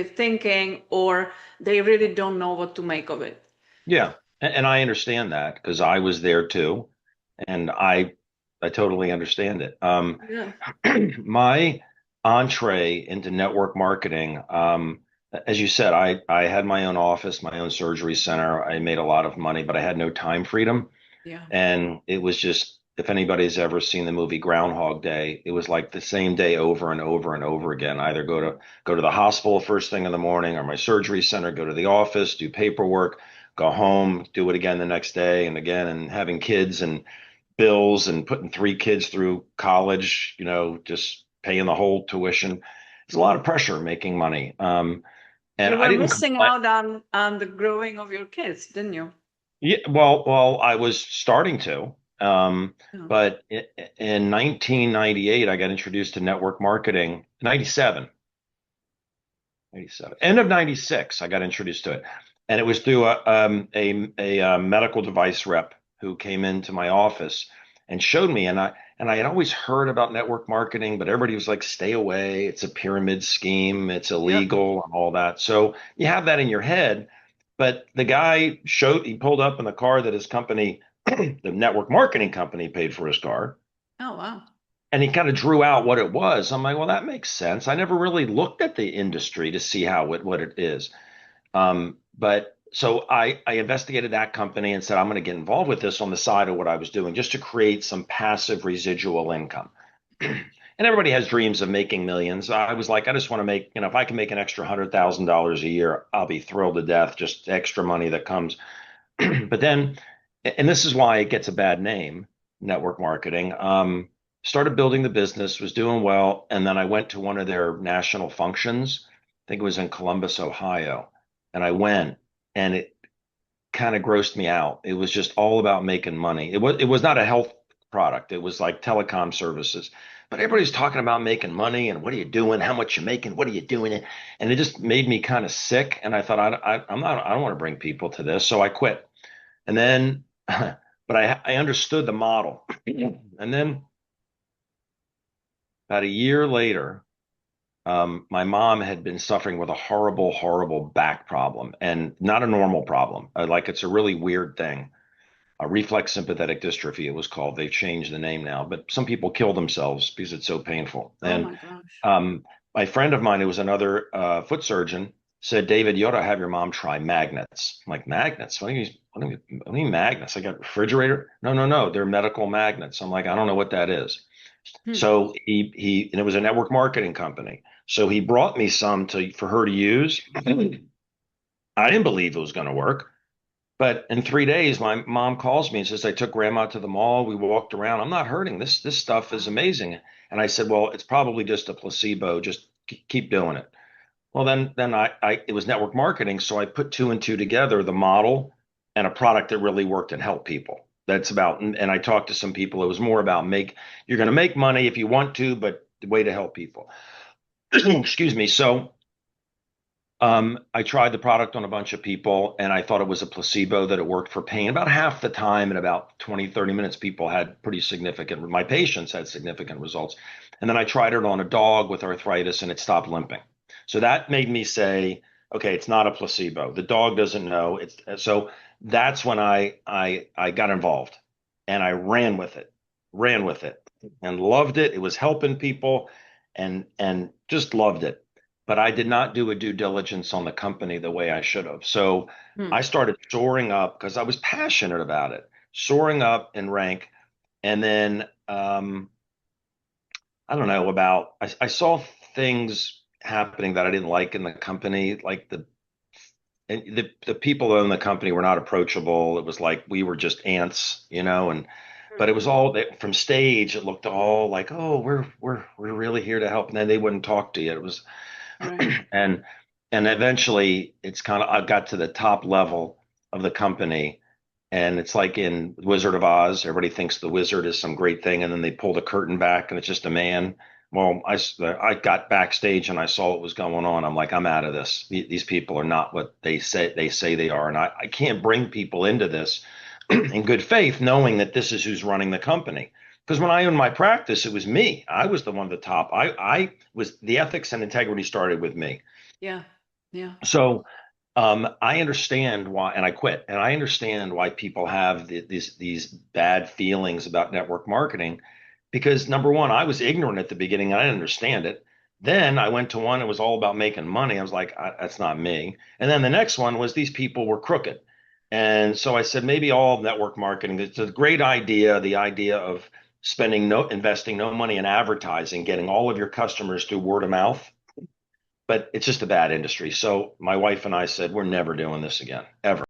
thinking, or they really don't know what to make of it. Yeah. And I understand that because I was there too. And I totally understand it. Yeah. My entree into network marketing, as you said, I had my own office, my own surgery center. I made a lot of money, but I had no time freedom. Yeah. And it was just, if anybody's ever seen the movie Groundhog Day, it was like the same day over and over and over again. Either go to the hospital first thing in the morning or my surgery center, go to the office, do paperwork, go home, do it again the next day and again, and having kids and bills and putting three kids through college, just paying the whole tuition. It's a lot of pressure making money. And You I were didn't missing complain. out on the growing of your kids, didn't you? Yeah, well, I was starting to. Um, Yeah. but in 1998, I got introduced to network marketing. 97, 97, end of 96, I got introduced to it. And it was through a medical device rep who came into my office and showed me. And I had always heard about network marketing, but everybody was like, stay away. It's a pyramid scheme. It's Yep. illegal and all that. So you have that in your head. But he pulled up in the car that his company, the network marketing company, paid for his car. Oh, wow. And he kind of drew out what it was. I'm like, well, that makes sense. I never really looked at the industry to see what it is. But so I investigated that company and said, I'm going to get involved with this on the side of what I was doing just to create some passive residual income. And everybody has dreams of making millions. I was like, I just want to make, if I can make an extra $100,000 a year, I'll be thrilled to death, just extra money that comes. But then, and this is why it gets a bad name, network marketing. Started building the business, was doing well, and then I went to one of their national functions. I think it was in Columbus, Ohio, and I went, and it kind of grossed me out. It was just all about making money. It was not a health product. It was like telecom services. But everybody's talking about making money and what are you doing? How much you making? What are you doing? And it just made me kind of sick. And I thought I don't want to bring people to this, so I quit. And then, but I understood the model. And then about a year later, my mom had been suffering with a horrible, horrible back problem, and not a normal problem. Like it's a really weird thing. A reflex sympathetic dystrophy, it was called. They've changed the name now, but some people kill themselves because it's so painful. Oh And my gosh. um, my friend of mine, who was another foot surgeon, said, David, you ought to have your mom try magnets. I'm like, magnets? What do you mean magnets? I got refrigerator? No, no, no. They're medical magnets. I'm like, I don't know what that is. Hmm. So and it was a network marketing company. So he brought me some for her to use. I didn't believe it was going to work. But in 3 days, my mom calls me and says, I took grandma to the mall. We walked around. I'm not hurting. This stuff is Wow. amazing. And I said, well, it's probably just a placebo. Just keep doing it. Well, then it was network marketing. So I put two and two together, the model and a product that really worked and helped people. That's about, and I talked to some people. It was more about you're going to make money if you want to, but the way to help people. Excuse me. So I tried the product on a bunch of people and I thought it was a placebo, that it worked for pain. About half the time, in about 20, 30 minutes, people had pretty significant, my patients had significant results. And then I tried it on a dog with arthritis and it stopped limping. So that made me say, okay, it's not a placebo. The dog doesn't know. So that's when I got involved and I ran with it and loved it. It was helping people and just loved it, but I did not do a due diligence on the company the way I should have. So Hmm. I started soaring up because I was passionate about it, soaring up in rank. And then I don't know I saw things happening that I didn't like in the company, like the people in the company were not approachable. It was like we were just ants, and but it was all from stage. It looked all like, oh, we're really here to help, and then they wouldn't talk to you. It was Right. and and eventually it's kind of I got to the top level of the company, and it's like in Wizard of Oz, everybody thinks the wizard is some great thing, and then they pull the curtain back and it's just a man. Well, I got backstage and I saw what was going on. I'm like, I'm out of this. These people are not what they say they are, and I can't bring people into this in good faith, knowing that this is who's running the company. Because when I owned my practice, it was me. I was the one at the top. I was the ethics and integrity started with me. Yeah. Yeah. So I understand why, and I quit, and I understand why people have these bad feelings about network marketing, because number one, I was ignorant at the beginning, and I didn't understand it. Then I went to one, it was all about making money. I was like, that's not me. And then the next one was these people were crooked. And so I said, maybe all network marketing, it's a great idea, the idea of investing no money in advertising, getting all of your customers through word of mouth, but it's just a bad industry. So my wife and I said, we're never doing this again, ever.